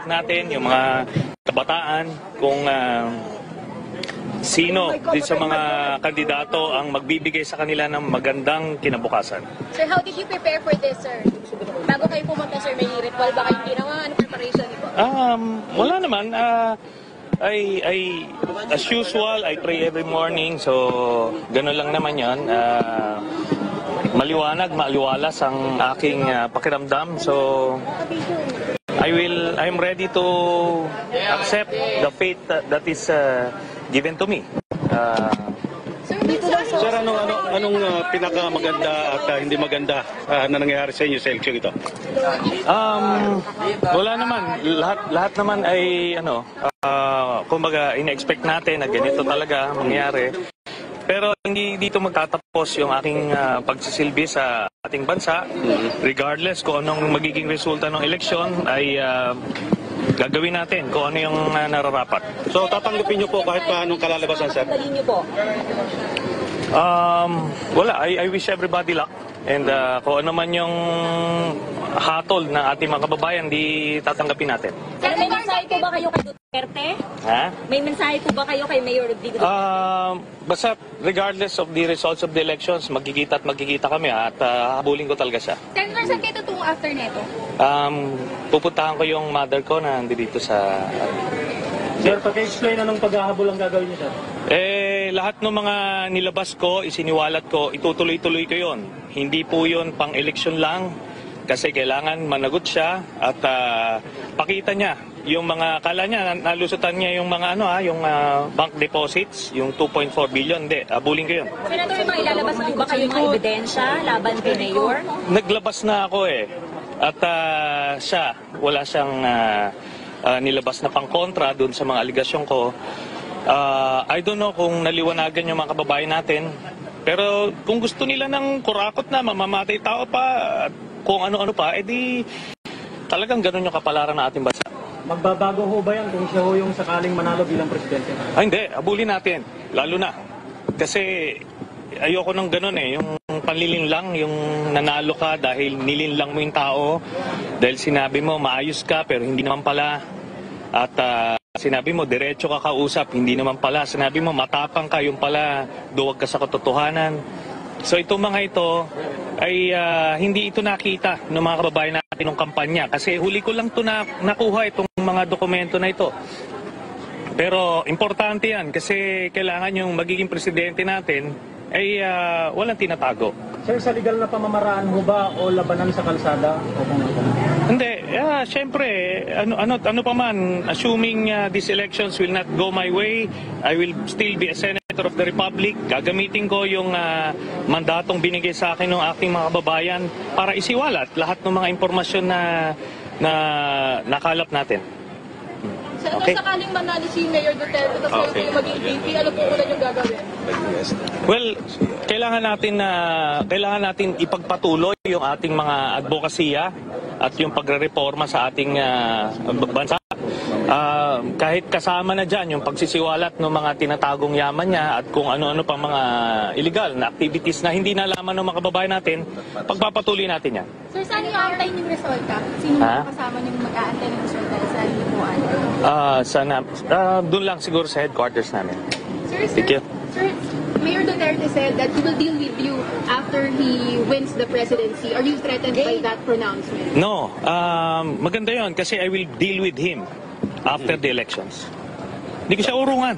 natin, yung mga kabataan, kung sino din sa mga kandidato ang magbibigay sa kanila ng magandang kinabukasan. Sir, how did you prepare for this, sir? Bago kayo pumunta, sir, may ritual ba kayong ginawa? Ano preparation niyo po? Wala naman. As usual, I pray every morning. So, gano'n lang naman yan. Maliwalas ang aking pakiramdam. So, I'm ready to accept the fate that is given to me. Sir, anong pinakamaganda at hindi maganda na nangyayari sa inyo sa eleksyon ito? Wala naman. Lahat naman ay kumbaga in-expect natin na ganito talaga mangyari. Pero hindi dito magtatapos yung aking pagsisilbi sa ating bansa. Regardless kung anong magiging resulta ng eleksyon ay gagawin natin kung ano yung nararapat. So tatanggapin niyo po kahit pa anong kalalabasan, sir? Wala. I wish everybody luck. And kung ano man yung hatol ng ating mga kababayan, di tatanggapin natin. Sir, may mensahe po ba kayo kay Duterte? Ha? May mensahe po ba kayo kay Mayor Rodrigo Duterte? Basta regardless of the results of the elections, magkikita kami at habulin ko talaga siya. Senator, saan kayo tutungo after neto? Pupuntahan ko yung mother ko na nandito sa... Sir, pag-explain anong paghahabol ang gagawin niyo, sir? Lahat ng mga nilabas ko, isiniwalat ko, itutuloy-tuloy ko yon. Hindi po yon pang-eleksyon lang kasi kailangan managot siya at pakita niya yung mga, kala niya, nalusutan niya yung mga yung bank deposits, yung 2.4 billion. Hindi, abulin ko yun. Senator, may ilalabas po ba kayo mga ebidensya laban kay Mayor? Naglabas na ako at siya, wala siyang nilabas na pangkontra doon sa mga aligasyon ko. I don't know kung naliwanagan yung mga kababayan natin, pero kung gusto nila ng kurakot na mamamatay tao pa, kung ano-ano pa, edi talagang ganun yung kapalaran ng ating bansa. Magbabago ho ba yan kung siya ho yung sakaling manalo bilang presidente? Hindi, abulin natin, lalo na. Kasi ayoko nang ganun yung panlilinlang, yung nanalo ka dahil nilinlang mo yung tao, dahil sinabi mo maayos ka pero hindi naman pala. At sinabi mo diretso ka kausap, hindi naman pala. Sinabi mo matapang ka, yung pala duwag ka sa katotohanan. So itong mga ito ay hindi ito nakita ng mga kababayan natin ng kampanya. Kasi huli ko lang ito nakuha itong mga dokumento na ito. Pero importante yan kasi kailangan yung magiging presidente natin ay walang tinatago. Sir, sa legal na pamamaraan ho ba o labanan sa kalsada? O kung Hindi, syempre, ano pa man, assuming these elections will not go my way, I will still be a senator of the Republic. Gagamitin ko yung mandatong binigay sa akin ng aking mga kababayan para isiwalat lahat ng mga impormasyon na nakalap natin. Senator, sakaling manalo si Mayor Duterte tapos kayo maging VP, ano po ulan yung gagawin? Well, kailangan natin ipagpatuloy yung ating mga advokasya at yung pagrereforma sa ating bansa. Kahit kasama na dyan yung pagsisiwalat ng mga tinatagong yaman niya at kung ano-ano pang mga illegal na activities na hindi nalaman ng mga kababayan natin, pagpapatuloy natin yan. Sir, saan yung aantay ng resulta? Sino mga kasama niyong mag-aantay ng resulta? Saan yung doon lang siguro sa headquarters namin. Thank you. Sir, Mayor Duterte said that he will deal with you after he wins the presidency. Are you threatened by that pronouncement? No. Maganda yon kasi I will deal with him after the elections. Hindi ko siya urungan.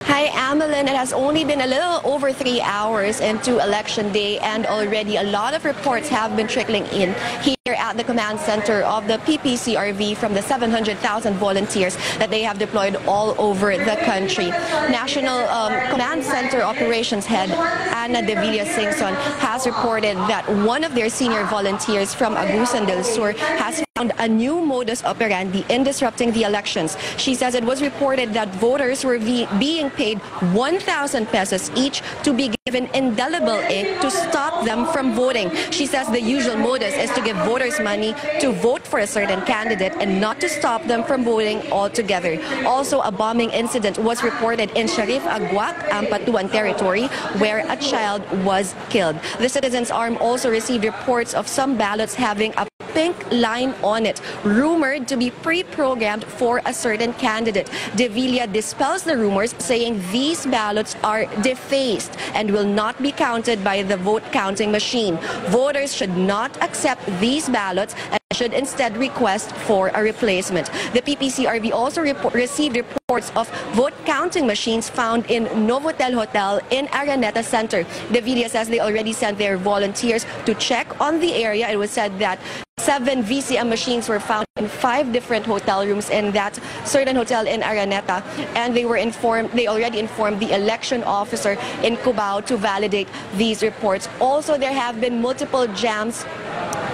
Hi, Amelin. It has only been a little over 3 hours into Election Day, and already a lot of reports have been trickling in here at the command center of the PPCRV from the 700,000 volunteers that they have deployed all over the country. National Command Center Operations Head Ana de Villa-Singson has reported that one of their senior volunteers from Agusan del Sur has found a new modus operandi in disrupting the elections. She says it was reported that voters were being paid 1,000 pesos each to be given indelible ink to stop them from voting. She says the usual modus is to give voters money to vote for a certain candidate and not to stop them from voting altogether. Also, a bombing incident was reported in Sharif Aguac, Ampatuan territory, where a child was killed. The Citizens Arm also received reports of some ballots having a pink line on it, rumored to be pre-programmed for a certain candidate. De Villa dispels the rumors, saying these ballots are defaced and will not be counted by the vote counting machine. Voters should not accept these ballots and should instead request for a replacement. The PPCRV also received reports of vote counting machines found in Novotel Hotel in Araneta Center. De Villa says they already sent their volunteers to check on the area. It was said that 7 VCM machines were found in 5 different hotel rooms in that certain hotel in Araneta, and they already informed the election officer in Cubao to validate these reports. Also, there have been multiple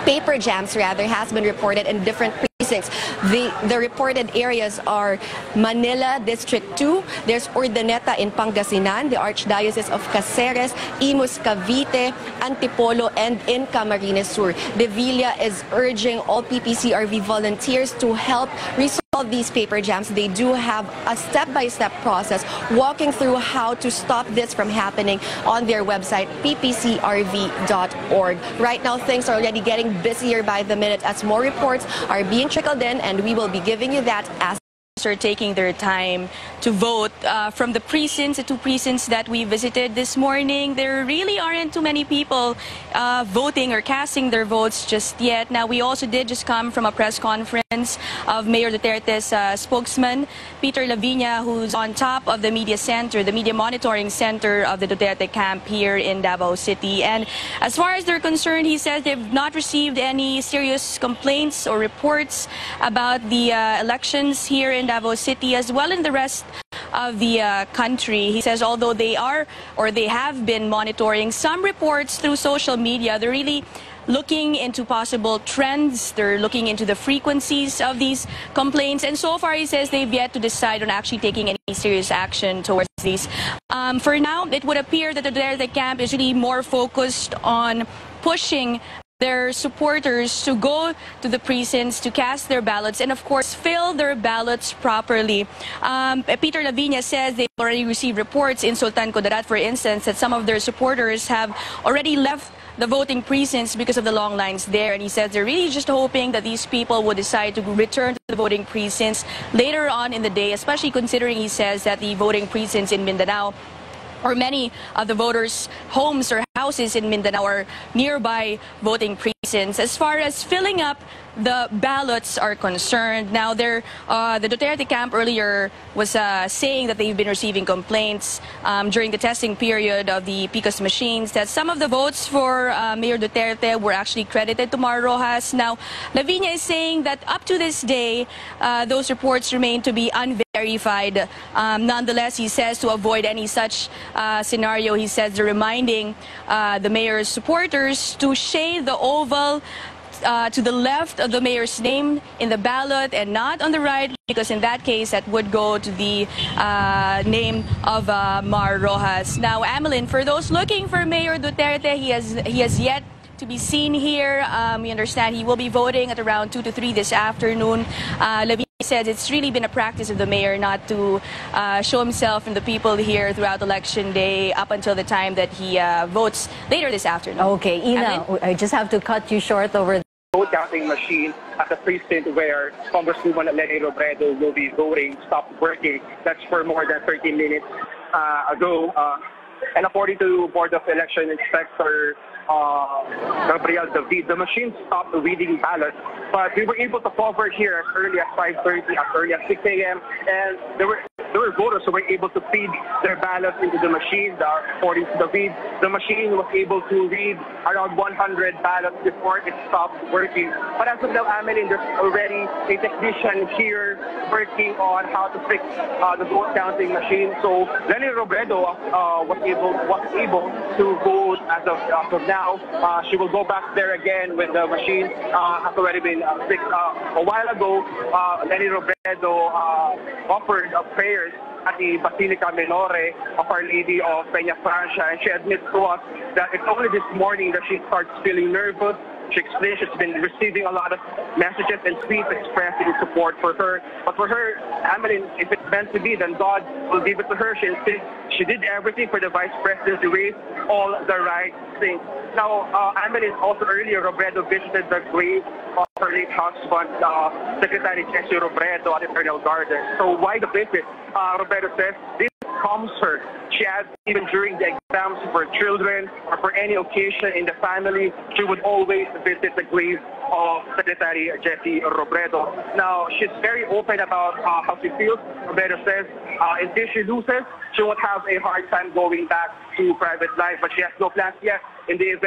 paper jams has been reported in different precincts. The reported areas are Manila District 2, there's Urdaneta in Pangasinan, the Archdiocese of Caceres, Imus Cavite, Antipolo, and in Camarines Sur. De Villa is urging all PPCRV volunteers to help resolve these paper jams. They do have a step-by-step process walking through how to stop this from happening on their website, ppcrv.org. Right now, things are already getting busier by the minute as more reports are being trickled in, and we will be giving you that as are taking their time to vote. From the 2 precincts that we visited this morning, there really aren't too many people voting or casting their votes just yet. Now, we also did just come from a press conference of Mayor Duterte's spokesman, Peter Lavinia, who's on top of the media center, the media monitoring center of the Duterte camp here in Davao City. And as far as they're concerned, he says they've not received any serious complaints or reports about the elections here in Davao City, as well in the rest of the country. He says although they have been monitoring some reports through social media, they're really looking into possible trends. They're looking into the frequencies of these complaints. And so far, he says they've yet to decide on actually taking any serious action towards these. For now, it would appear that the Duterte camp is really more focused on pushing their supporters to go to the precincts to cast their ballots and, of course, fill their ballots properly. Peter Lavinia says they've already received reports in Sultan Kudarat, for instance, that some of their supporters have already left the voting precincts because of the long lines there. And he says they're really just hoping that these people would decide to return to the voting precincts later on in the day, especially considering, he says, that the voting precincts in Mindanao, or many of the voters' homes or houses in Mindanao, are nearby voting precincts. As far as filling up the ballots are concerned, now the Duterte camp earlier was saying that they've been receiving complaints during the testing period of the PICOS machines that some of the votes for Mayor Duterte were actually credited to Mar Rojas. Now, Lavinia is saying that up to this day, those reports remain to be unverified. Nonetheless, he says to avoid any such scenario, he says they're reminding the mayor's supporters to shade the oval to the left of the mayor's name in the ballot and not on the right, because in that case that would go to the name of Mar Rojas. Now, Amelin, for those looking for Mayor Duterte, he has yet to be seen here. We understand he will be voting at around 2 to 3 this afternoon. Lavinia says it's really been a practice of the mayor not to show himself and the people here throughout election day up until the time that he votes later this afternoon. Okay, Ina, I just have to cut you short over vote counting machine at the precinct where Congresswoman Leni Robredo will be voting stopped working. That's for more than 30 minutes ago. And according to Board of Election Inspector Gabriel David, the machine stopped reading ballots, but we were able to cover here as early as 5:30, as early as 6 a.m. And there were voters who were able to feed their ballots into the machine. According to David, the machine was able to read around 100 ballots before it stopped working. But as of now, Amelin, there's already a technician here working on how to fix the vote counting machine. So Leni Robredo was able to vote as of now. She will go back there again when the machine has already been fixed. A while ago, Leni Robredo offered prayers at the Basilica Minore of Our Lady of Peña Francia, and she admits to us that it's only this morning that she starts feeling nervous. She explains she's been receiving a lot of messages and tweets expressing support for her. But for her, Amelin, if it's meant to be, then God will give it to her. She did everything for the Vice President to raise all the right things. Now, Amelin, also earlier, Robredo visited the grave of her late husband, Secretary Jesse Robredo at Eternal Garden. So why the visit? Robredo says this calms her. She adds even during the exams for children or for any occasion in the family, she would always visit the grave of Secretary Jesse Robredo. Now, she's very open about how she feels. Robredo says in case she loses, she won't have a hard time going back to private life, but she has no plans yet in the event.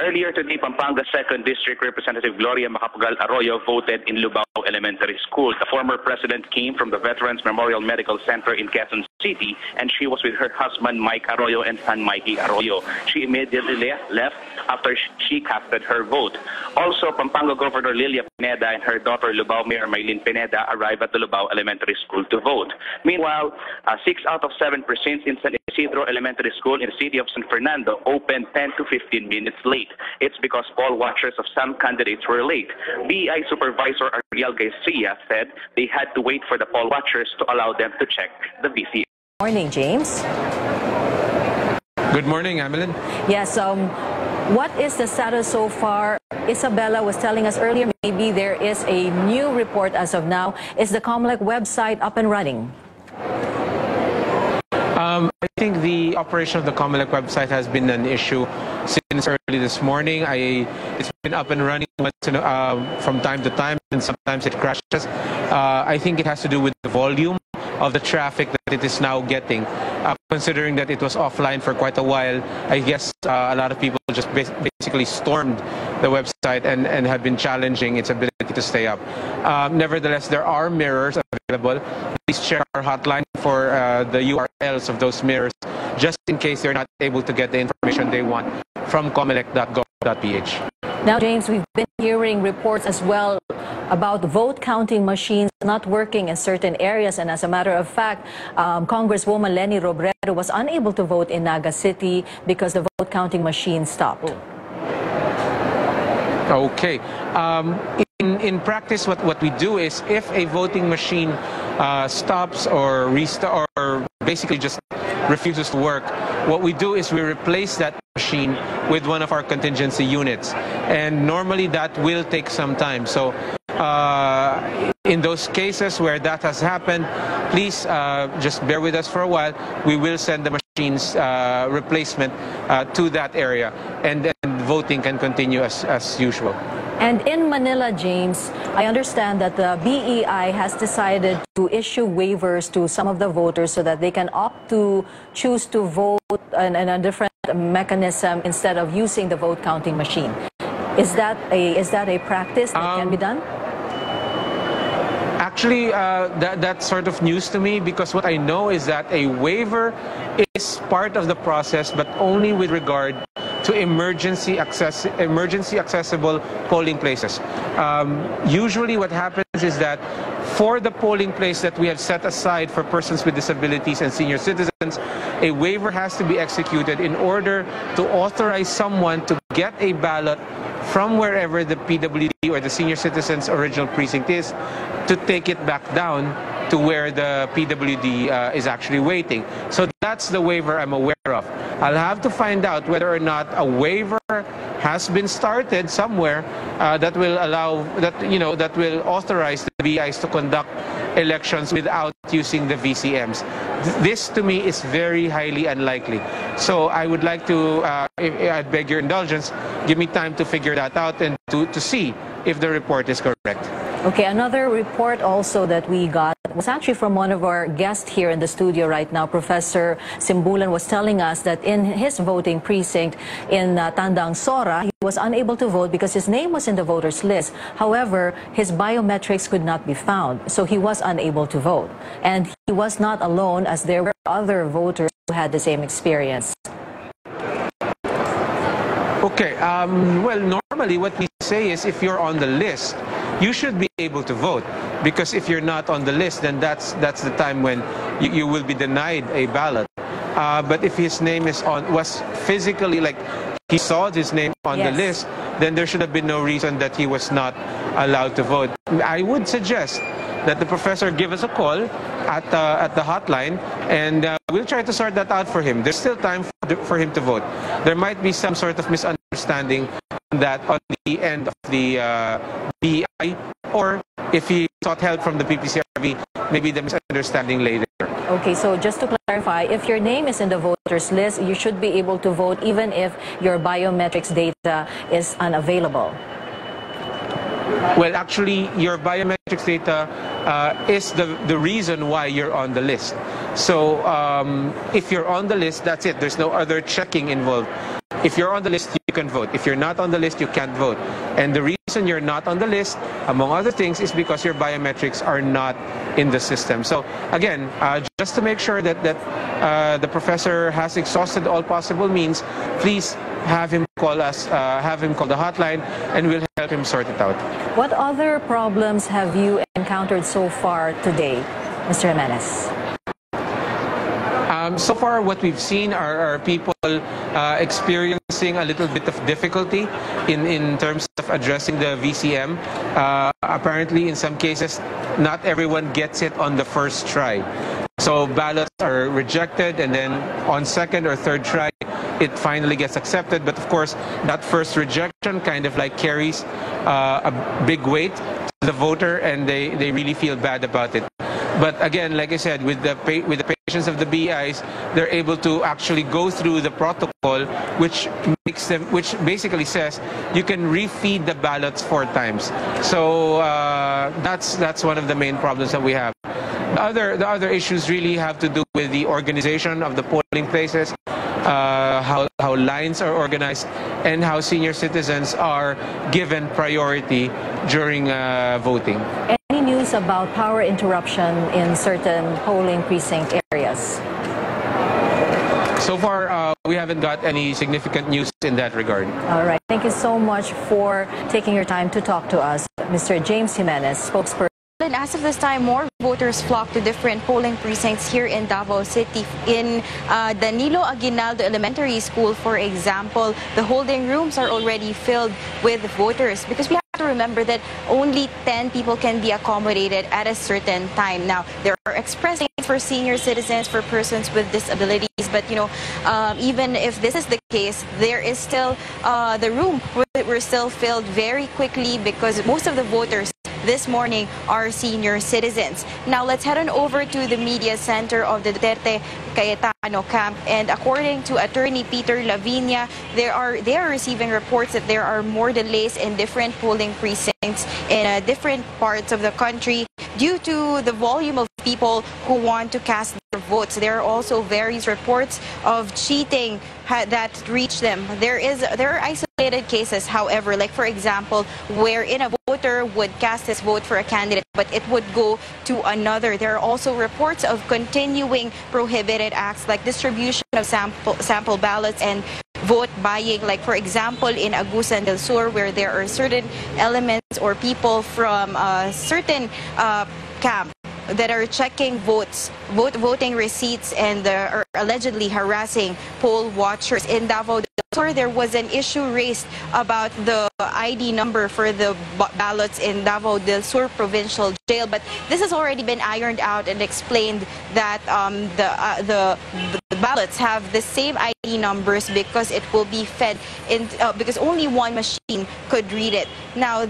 Earlier today, Pampanga's 2nd District Representative Gloria Macapagal Arroyo voted in Lubao Elementary School. The former president came from the Veterans Memorial Medical Center in Quezon City, and she was with her husband Mike Arroyo and son Mikey Arroyo. She immediately left after she casted her vote. Also, Pampanga Governor Lilia Pineda and her daughter Lubao Mayor Maylin Pineda arrived at the Lubao Elementary School to vote. Meanwhile, 6 out of 7 precincts in San Isidro Elementary School in the city of San Fernando opened 10 to 15 minutes late. It's because poll watchers of some candidates were late. BEI Supervisor Ariel Garcia said they had to wait for the poll watchers to allow them to check the VC. Morning, James. Good morning, Emeline. Yes, what is the status so far? Isabella was telling us earlier, maybe there is a new report as of now. Is the COMELEC website up and running? I think the operation of the COMELEC website has been an issue since early this morning. It's been up and running from time to time, and sometimes it crashes. I think it has to do with the volume of the traffic that it is now getting. Considering that it was offline for quite a while, I guess a lot of people just basically stormed the website and have been challenging its ability to stay up. Nevertheless, there are mirrors available. Please check our hotline for the URLs of those mirrors, just in case they're not able to get the information they want from comelec.gov.ph. Now, James, we've been hearing reports as well about vote counting machines not working in certain areas. And as a matter of fact, Congresswoman Leni Robredo was unable to vote in Naga City because the vote counting machine stopped. Okay. In practice, what we do is if a voting machine stops or basically just refuses to work, what we do is we replace that machine with one of our contingency units. And normally that will take some time. So in those cases where that has happened, please just bear with us for a while. We will send the machine's replacement to that area, and then voting can continue as usual. And in Manila, James, I understand that the BEI has decided to issue waivers to some of the voters so that they can opt to choose to vote in a different mechanism instead of using the vote counting machine. Is that a practice that can be done? Actually, that's sort of news to me, because what I know is that a waiver is part of the process, but only with regard to emergency accessible polling places. Usually what happens is that for the polling place that we have set aside for persons with disabilities and senior citizens, a waiver has to be executed in order to authorize someone to get a ballot from wherever the PWD or the senior citizens original precinct is, to take it back down to where the PWD is actually waiting. So that's the waiver I'm aware of. I'll have to find out whether or not a waiver has been started somewhere that will allow that will authorize the VIs to conduct elections without using the VCMs. This to me is very highly unlikely. So I would like to, I beg your indulgence, give me time to figure that out and to see if the report is correct. Okay, another report also that we got was actually from one of our guests here in the studio right now. Professor Simbulan was telling us that in his voting precinct in Tandang Sora, he was unable to vote because his name was in the voters list. However, his biometrics could not be found, so he was unable to vote. And he was not alone, as there were other voters who had the same experience. Okay, well, normally what we say is if you're on the list, you should be able to vote, because if you're not on the list, then that's the time when you will be denied a ballot. But if his name was physically, like he saw his name on the list, then there should have been no reason that he was not allowed to vote. I would suggest that the professor give us a call at the hotline, and we'll try to sort that out for him. There's still time for him to vote. There might be some sort of misunderstanding that on the end of the BI, or if he sought help from the PPCRV, maybe the misunderstanding later. Okay, so just to clarify, if your name is in the voters list, you should be able to vote even if your biometrics data is unavailable. Well, actually, your biometrics data is the reason why you're on the list. So if you're on the list, that's it. There's no other checking involved. If you're on the list, you can vote. If you're not on the list, you can't vote. And the reason you're not on the list, among other things, is because your biometrics are not in the system. So again, just to make sure that the professor has exhausted all possible means, please have him call us, have him call the hotline, and we'll help him sort it out. What other problems have you encountered so far today, Mr. Jimenez? So far, what we've seen are people experiencing a little bit of difficulty in terms of addressing the VCM. Apparently, in some cases, not everyone gets it on the first try. So ballots are rejected, and then on second or third try, it finally gets accepted. But of course, that first rejection kind of like carries a big weight to the voter, and they really feel bad about it. But again, like I said, with the patience of the BIs, they're able to actually go through the protocol, which basically says you can refeed the ballots 4 times. So that's one of the main problems that we have. The other issues really have to do with the organization of the polling places, how lines are organized, and how senior citizens are given priority during voting. Any news about power interruption in certain polling precinct areas? So far, we haven't got any significant news in that regard. All right. Thank you so much for taking your time to talk to us, Mr. James Jimenez, spokesperson. And as of this time, more voters flock to different polling precincts here in Davao City. In Danilo Aguinaldo Elementary School, for example, the holding rooms are already filled with voters, because we have to remember that only 10 people can be accommodated at a certain time. Now, there are express lanes for senior citizens, for persons with disabilities, but even if this is the case, there is still the room were still filled very quickly, because most of the voters this morning are senior citizens. Now let's head on over to the media center of the Duterte Cayetano camp, and according to Attorney Peter Lavinia, they are receiving reports that there are more delays in different polling precincts in different parts of the country due to the volume of people who want to cast their votes. There are also various reports of cheating that reach them. There are isolated cases, however, like for example, wherein a voter would cast his vote for a candidate, but it would go to another. There are also reports of continuing prohibited acts like distribution of sample ballots and vote buying, like for example in Agusan del Sur, where there are certain elements or people from a certain camp that are checking voting receipts, and are allegedly harassing poll watchers. In Davao del Sur, there was an issue raised about the ID number for the ballots in Davao del Sur Provincial Jail, but this has already been ironed out and explained that the ballots have the same ID numbers because it will be fed in because only one machine could read it. Now,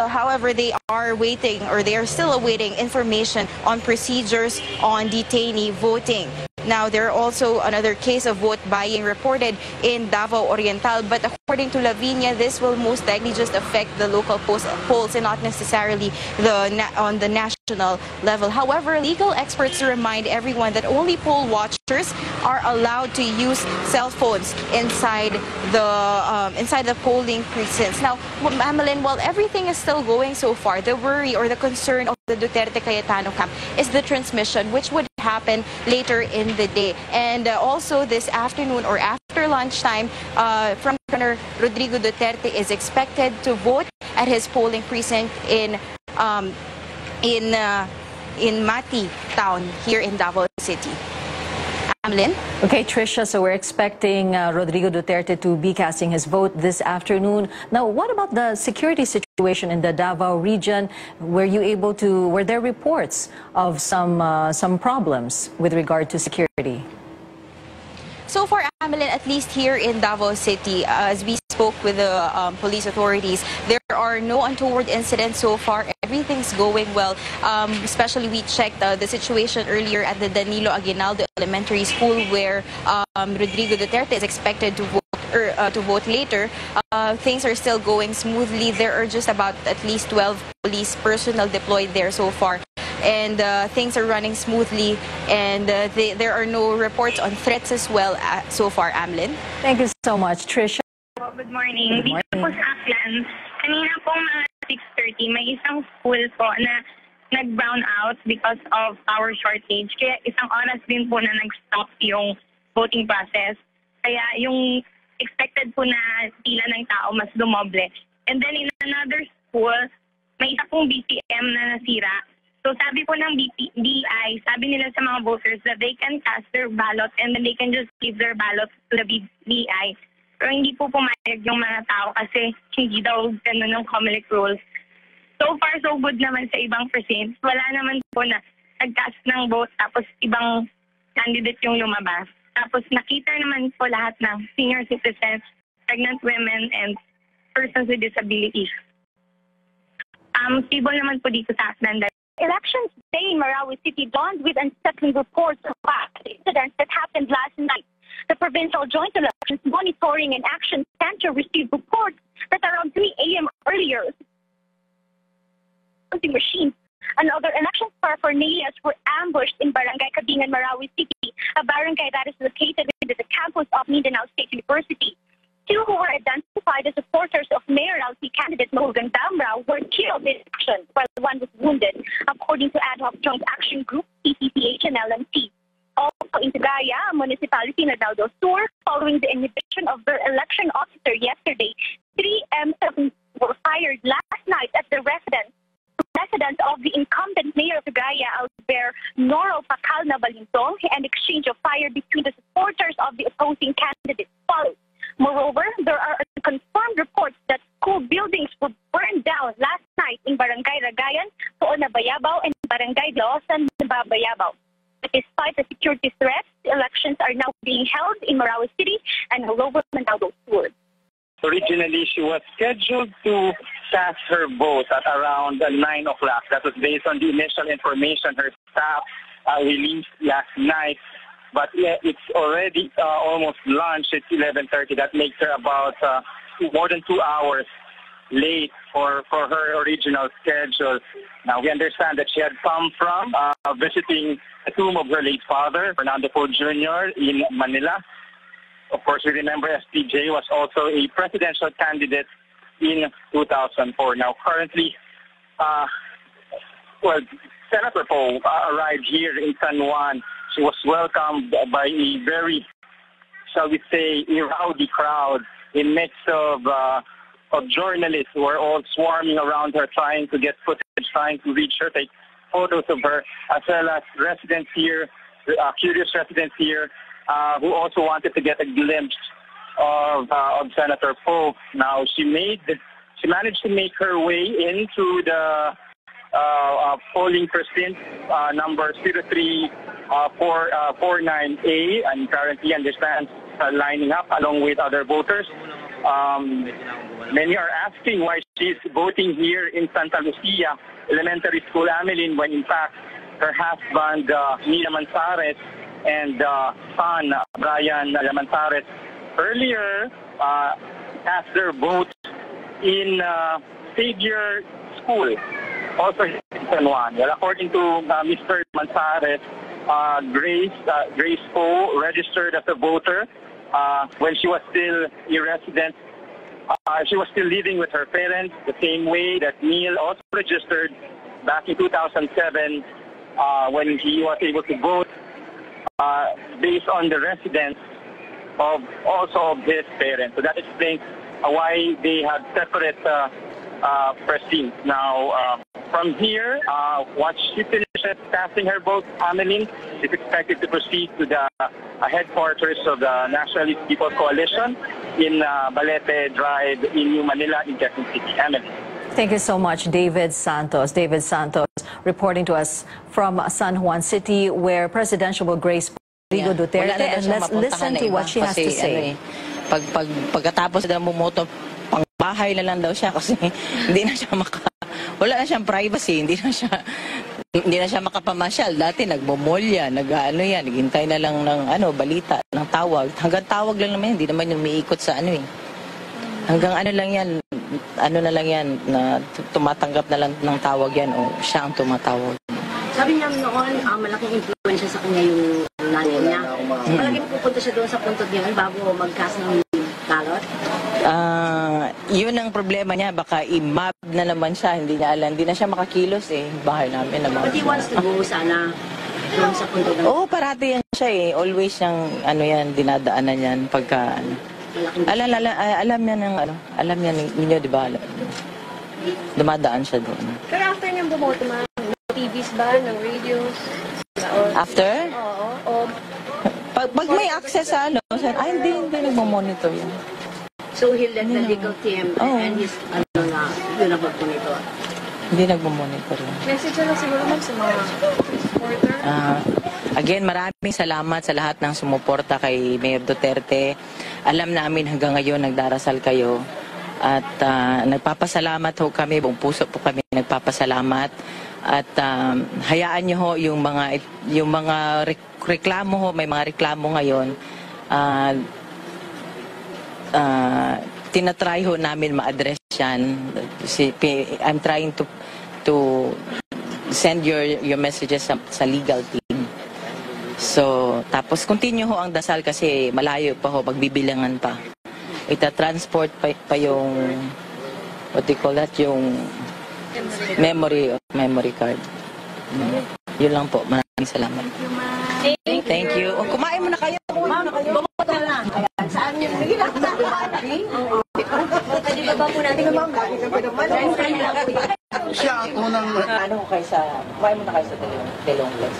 however, they are waiting, or they are still awaiting information on procedures on detainee voting. Now, there are also another case of vote buying reported in Davao Oriental, but according to Lavinia, this will most likely just affect the local polls and not necessarily on the national level. However, legal experts remind everyone that only poll watchers are allowed to use cell phones inside the polling precincts. Now, Mamelin, while everything is still going so far, the worry or the concern of the Duterte Cayetano camp is the transmission, which would happen later in the day. And also this afternoon or after lunchtime, from Governor Rodrigo Duterte is expected to vote at his polling precinct in Mati town here in Davao City. Amlin? Okay, Tricia, so we're expecting Rodrigo Duterte to be casting his vote this afternoon. Now, what about the security situation in the Davao region? Were there reports of some problems with regard to security? So far, Amelin, at least here in Davao City, as we spoke with the police authorities, there are no untoward incidents so far. Everything's going well. Especially we checked the situation earlier at the Danilo Aguinaldo Elementary School, where Rodrigo Duterte is expected to vote later. Things are still going smoothly. There are just about at least 12 police personnel deployed there so far. And things are running smoothly, and there are no reports on threats as well so far, Amlin. Thank you so much, Tricia. Good morning. Dito po sa Aklan, kanina po mga 6:30, may isang school po na nag-brown out because of power shortage. Kaya isang oras din po na nag-stop yung voting process. Kaya yung expected po na pila ng tao mas dumoble. And then in another school, may isa pong BPM na nasira. So sabi po ng BI, sabi nila sa mga voters that they can cast their ballot and then they can just give their ballot to the BI. Pero hindi po pumayag yung mga tao kasi hindi daw ganun ng COMELEC rules. So far, so good naman sa ibang precincts. Wala naman po na nag-cast ng vote tapos ibang candidate yung lumabas. Tapos nakita naman po lahat ng senior citizens, pregnant women, and persons with disabilities. Stable naman po dito sa Aklan. Elections day in Marawi City dawned with unsettling reports of incidents that happened last night. The Provincial Joint Elections Monitoring and Action Center received reports that around 3 a.m. earlier, voting machines and other election paraphernalia were ambushed in Barangay Cabingan, Marawi City, a barangay that is located within the campus of Mindanao State University. 2 who were identified as supporters of Mayor LC candidate Mahugan Damrao were killed in action, while 1 was wounded, according to Ad Hoc Joint Action Group, PCPH and LMT. Also in Tagaya, Municipality Nadao del Sur, following the inhibition of their election officer yesterday, 3 M7 were fired last night at the residence of the incumbent Mayor of Tagaya, Albert Noro Pacalna Balintong, and exchange of fire between the supporters of the opposing candidates followed. Moreover, there are confirmed reports that school buildings were burned down last night in Barangay Ragayan, Poona Bayabao, and Barangay Laosan, Bayabao. But despite the security threats, the elections are now being held in Marawi City and all over Mindanao del Sur. Originally, she was scheduled to cast her vote at around 9 o'clock. That was based on the initial information her staff released last night. But yeah, it's already almost lunch. It's 11:30. That makes her about more than 2 hours late for her original schedule. Now, we understand that she had come from visiting the tomb of her late father, Fernando Poe Jr. in Manila. Of course, we remember SPJ was also a presidential candidate in 2004. Now, currently, Senator Poe arrived here in San Juan. She was welcomed by a very, shall we say, rowdy crowd in midst of journalists who were all swarming around her, trying to get footage, trying to reach her, take photos of her, as well as residents here, curious residents here, who also wanted to get a glimpse of Senator Poe. Now, she managed to make her way into the polling precinct number 0349A, and currently understands lining up along with other voters. Many are asking why she's voting here in Santa Lucia Elementary School, Amelin, when in fact her husband, Nina Manzares, and son, Brian Manzares, earlier cast their vote in Xavier School, also in San Juan. Well, according to Mr. Manzares, Grace Poe registered as a voter when she was still a resident. She was still living with her parents, the same way that Neil also registered back in 2007 when he was able to vote based on the residence of his parents. So that explains why they had separate precincts. Now, From here, once she finishes casting her vote, Annalyn is expected to proceed to the headquarters of the Nationalist People's Coalition in Balete Drive in New Manila in Quezon City. Annalyn. Thank you so much, David Santos. David Santos reporting to us from San Juan City, where presidential Grace Rodrigo Duterte. And let's listen to what she has to say. Pagkatapos na bumoto, pangbahay na lang daw siya kasi hindi na siya wala na siyang privacy, hindi na siya makapamasyal. Dati nagmomol yan, naghintay na lang ng balita, ng tawag. Hanggang tawag lang naman, hindi naman yung umiikot sa Hanggang na lang yan, na tumatanggap na lang ng tawag yan o siya ang tumatawag. Sabi niya noon, malaking influensya sa kanya yung nanay niya. Malaging pupunta siya doon sa puntod niya bago mag-cast ng ballot? Yun ang problema niya. Baka i-map na naman siya. Hindi niya alam. Hindi na siya makakilos Bahay namin naman. But he wants to go sana doon sa puntod ng... Oo, parati yan siya Always siyang, dinadaanan yan pagka, alam niya ng, alam niya ninyo, di ba? Dumadaan siya doon. Pero after niyang bumoto, TVs ba, ng radios? After? Oo. Pag may access sa hindi nagmo-monitor yan. So he'll let the legal team and his, yun ang mag-monitor? Hindi nagmo-monitor yan. Message lang siguro sa mga supporter? Again, maraming salamat sa lahat ng sumuporta kay Mayor Duterte. Alam namin hanggang ngayon nagdarasal kayo. At nagpapasalamat ho kami, buong puso po kami nagpapasalamat. At hayaan niyo ho yung mga reklamo ho, may mga reklamo ngayon. Tinatry ho namin ma-address yan. I'm trying to send your messages sa legal team. So, tapos continue ho ang dasal kasi malayo pa ho, magbibilangan pa. Ita-transport pa yung, what do you call that, yung memory card. Yun lang po. Maraming salamat. Thank you. Kumain mo na kayo. Bumoto na. Saan yun? Sige lang. Pwede ba po natin Siya ang unang... Kumain mo na kayo sa Telongles.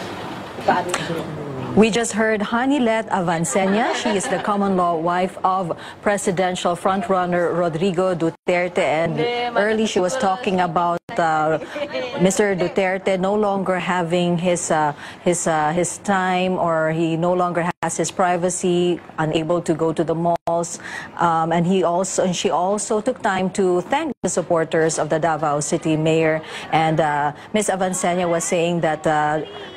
We just heard Hanilet Avancenia. She is the common law wife of presidential frontrunner Rodrigo Duterte. And early she was talking about Mr. Duterte no longer having his time, or he no longer has his privacy, unable to go to the malls. And she also took time to thank the supporters of the Davao City Mayor. And Ms. Avancenia was saying that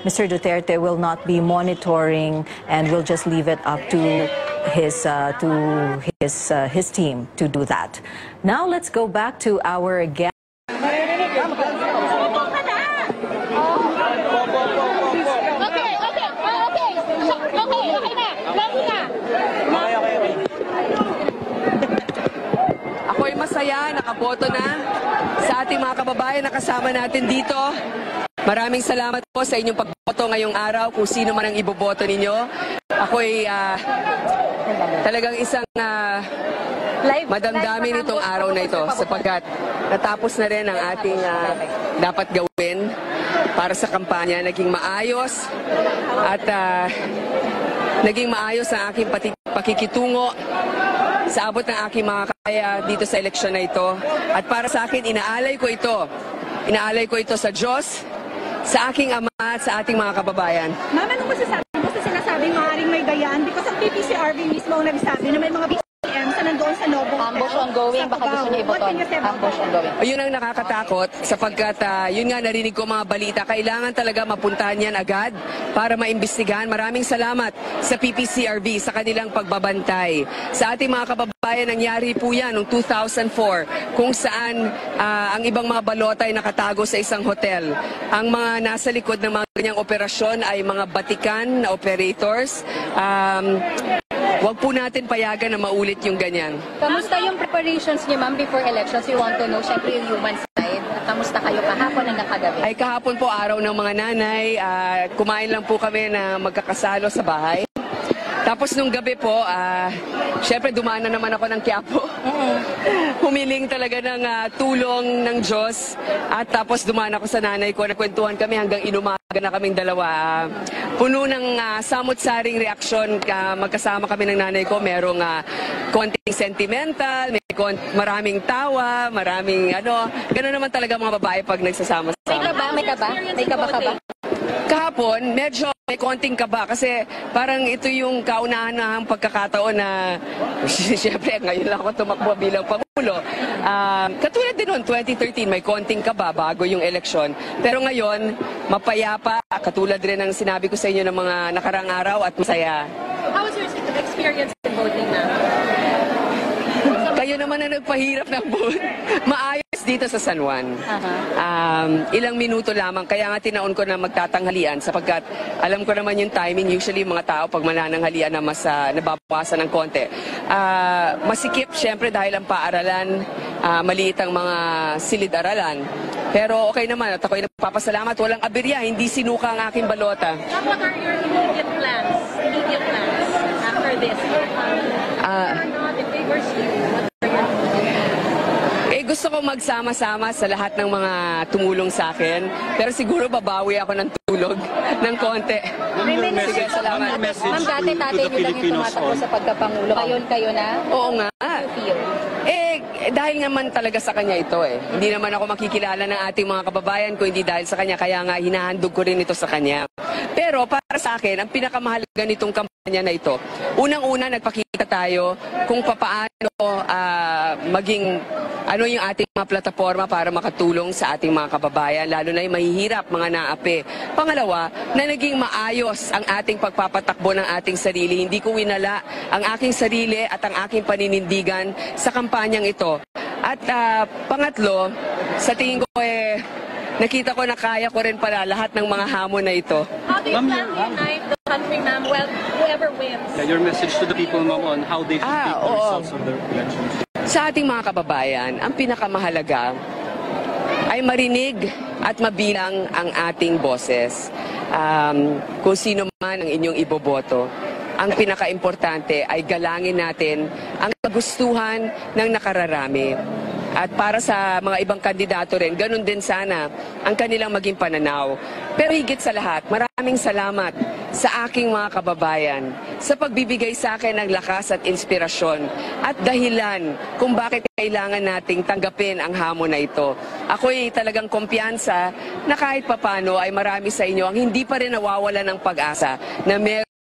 Mr. Duterte will not be monitoring and will just leave it up to his team to do that. Now let's go back to our guest. Ako'y masaya, nakaboto na sa ating mga kababayan na kasama natin dito. Maraming salamat po sa inyong pagboto ngayong araw, kung sino man ang iboboto ninyo. Ako'y talagang isang madamdamin itong araw na ito sapagkat natapos na rin ang ating dapat gawin para sa kampanya. Naging maayos at naging maayos ang aking pakikitungo sa abot ng aking mga kaya dito sa eleksyon na ito. At para sa akin, inaalay ko ito. Inaalay ko ito sa Diyos, sa aking ama at sa ating mga kababayan. Ma'am, anong masasabi mo sa sinasabing maaaring may dayaan? Because ang PPCRV mismo ang nagsabi na may mga BCM sa nandoon sa Novo. Ambush ongoing, baka gusto niyo iboton. Ambush ongoing. Yun ang nakakatakot sapagkat yun nga narinig ko mga balita. Kailangan talaga mapuntahan yan agad para maimbestigahan. Maraming salamat sa PPCRV sa kanilang pagbabantay. Sa ating mga kababayan, nangyari po yan noong 2004 kung saan ang ibang mga balota ay nakatago sa isang hotel. Ang mga nasa likod ng mga ganyang operasyon ay mga batikan na operators. Huwag po natin payagan na maulit yung ganyan. Kamusta yung preparations niyo, ma'am, before elections? We want to know, syempre, yung human side. Kamusta kayo kahapon hanggang kagabi? Ay, kahapon po, araw ng mga nanay. Kumain lang po kami na magkakasalo sa bahay. Tapos nung gabi po, syempre dumaan na naman ako ng Quiapo. Humiling talaga ng tulong ng Diyos. At tapos dumaan ako sa nanay ko, nagkwentuhan kami hanggang inumaga na kaming dalawa. Puno ng samot-saring reaksyon, magkasama kami ng nanay ko. Merong konting sentimental, maraming tawa, maraming gano'n naman talaga mga babae pag nagsasama-sama. May kaba? May kaba ka ba? Kahapon, medyo may konting kaba kasi parang ito yung kaunahan pagkakataon na siyempre ngayon lang ako tumakbo bilang Pangulo. Katulad din noon, 2013, may konting kaba bago yung eleksyon. Pero ngayon, mapayapa, katulad rin ng sinabi ko sa inyo ng mga nakarang araw at masaya. How was your experience in voting na? Kayo naman na nagpahirap ng vote. Maayos dito sa San Juan. Ilang minuto lamang. Kaya nga tinaon ko na magtatanghalian sapagkat alam ko naman yung timing. Usually mga tao pag manananghalian na mas nababawasan ng konti. Masikip syempre dahil ang paaralan, maliit ang mga silid-aralan. Pero okay naman at ako'y nagpapasalamat. Walang aberya, hindi sinuka ang aking balota. What are your immediate plans? After this? It favors you. Gusto ko magsama-sama sa lahat ng mga tumulong sa akin. Pero siguro babawi ako ng tulog ng konti. Sige, salamat. Ma'am, dati tatay niyo lang yung tumatakbo sa pagkapangulo. Ngayon kayo na? Oo nga. Dahil naman talaga sa kanya ito Hindi naman ako makikilala ng ating mga kababayan kung hindi dahil sa kanya. Kaya nga hinahandog ko rin ito sa kanya. Pero para sa akin, ang pinakamahalaga nitong kampanya na ito, unang-una nagpakita tayo kung papaano maging yung ating mga plataforma para makatulong sa ating mga kababayan, lalo na yung mahihirap, mga naapi. Pangalawa, na naging maayos ang ating pagpapatakbo ng ating sarili. Hindi ko winala ang aking sarili at ang aking paninindigan sa kampanyang ito. At pangatlo, sa tingin ko nakita ko na kaya ko rin pala lahat ng mga hamon na ito. How do you plan to unite the country, ma'am? Well, whoever wins. Your message to the people, ma'am, on how they should take the results of the elections. Sa ating mga kababayan, ang pinakamahalaga ay marinig at mabilang ang ating boses. Kung sino man ang inyong iboboto, ang pinaka-importante ay galangin natin ang kagustuhan ng nakararami. At para sa mga ibang kandidato rin, ganun din sana ang kanilang maging pananaw. Pero higit sa lahat, maraming salamat sa aking mga kababayan sa pagbibigay sa akin ng lakas at inspirasyon at dahilan kung bakit kailangan nating tanggapin ang hamon na ito. Ako'y talagang kumpiyansa na kahit papano ay marami sa inyo ang hindi pa rin nawawala ng pag-asa na meron